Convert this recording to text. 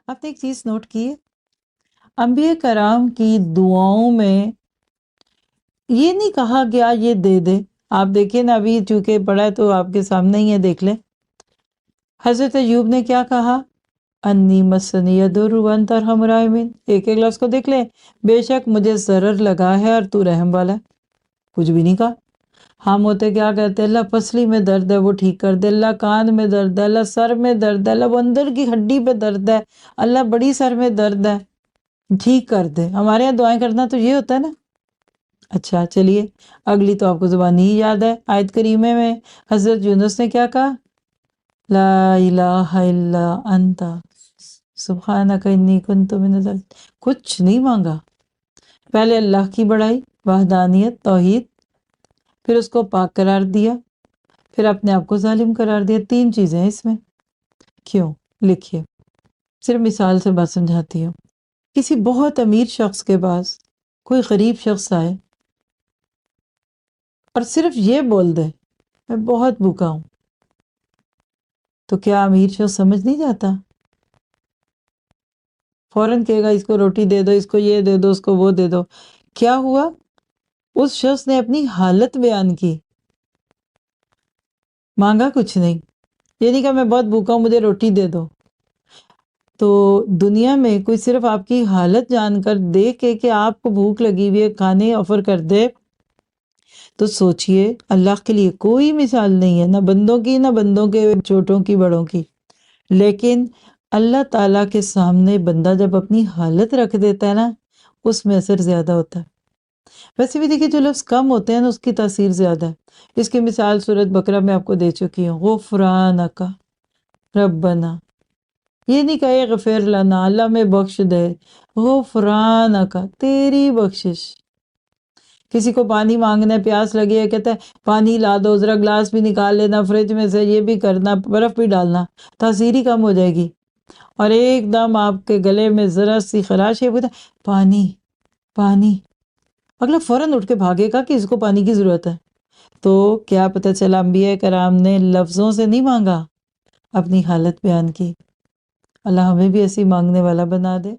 آپ نے ایک چیز نوٹ کی ہے، انبیاء کرام کی دعاؤں میں یہ نہیں کہا گیا یہ دے دے. آپ دیکھیں نا، ابھی چونکہ پڑھا ہے تو آپ کے سامنے ہی ہے، دیکھ لیں. حضرت ایوب نے کیا کہا؟ انی مسنی الضر وانت ارحم الراحمین. ایک ایک لفظ کو دیکھ لیں. بے شک مجھے ضرر لگا ہے اور تو رحم والا ہے. کچھ بھی نہیں کہا. ہم ہوتے کیا کہتے ہیں؟ اللہ پسلی میں درد ہے وہ ٹھیک کر دے، اللہ کان میں درد ہے، اللہ سر میں درد ہے، اللہ وہ اندر کی ہڈی پہ درد ہے، اللہ بڑی سر میں درد ہے ٹھیک کر دے. ہمارے یہاں دعائیں کرنا تو یہ ہوتا ہے نا. اچھا چلیے، اگلی تو آپ کو زبانی ہی یاد ہے. آیت کریمہ میں حضرت یونس نے کیا کہا؟ لا الہ الا انت سبحانک انی کنت من الظالمین. کچھ نہیں مانگا. پہلے اللہ کی بڑائی، وحدانیت، توحید، پھر اس کو پاک قرار دیا، پھر اپنے آپ کو ظالم قرار دیا. 3 چیزیں ہیں اس میں. کیوں؟ لکھیے، صرف مثال سے بات سمجھاتی ہوں. کسی بہت امیر شخص کے پاس کوئی غریب شخص آئے اور صرف یہ بول دے میں بہت بھوکا ہوں، تو کیا امیر شخص سمجھ نہیں جاتا؟ فوراً کہے گا اس کو روٹی دے دو، اس کو یہ دے دو، اس کو وہ دے دو. کیا ہوا؟ اس شخص نے اپنی حالت بیان کی، مانگا کچھ نہیں. یہ نہیں کہا میں بہت بھوکا ہوں مجھے روٹی دے دو. تو دنیا میں کوئی صرف آپ کی حالت جان کر دیکھ کے کہ آپ کو بھوک لگی ہوئی ہے کھانے آفر کر دے، تو سوچئے اللہ کے لیے کوئی مثال نہیں ہے، نہ بندوں کی، نہ بندوں کے چھوٹوں کی بڑوں کی. لیکن اللہ تعالیٰ کے سامنے بندہ جب اپنی حالت رکھ دیتا ہے نا، اس میں اثر زیادہ ہوتا ہے. ویسے بھی دیکھیے جو لفظ کم ہوتے ہیں نا اس کی تاثیر زیادہ ہے. اس کی مثال سورۃ بقرہ میں آپ کو دے چکی ہوں. غفرانک ربنا، یہ نہیں کہے غفر لنا اللہ میں بخش دے، غفرانک تیری بخشش. کسی کو پانی مانگنا ہے، پیاس لگی ہے، کہتا ہے پانی لا دو، ذرا گلاس بھی نکال لینا فریج میں سے، یہ بھی کرنا، برف بھی ڈالنا. تاثیر ہی کم ہو جائے گی. اور ایک دم آپ کے گلے میں ذرا سی خراش ہے، پانی پانی، اگلا فوراً اٹھ کے بھاگے گا کہ اس کو پانی کی ضرورت ہے. تو کیا پتہ چلا انبیاء کرام نے لفظوں سے نہیں مانگا، اپنی حالت بیان کی. اللہ ہمیں بھی ایسی مانگنے والا بنا دے.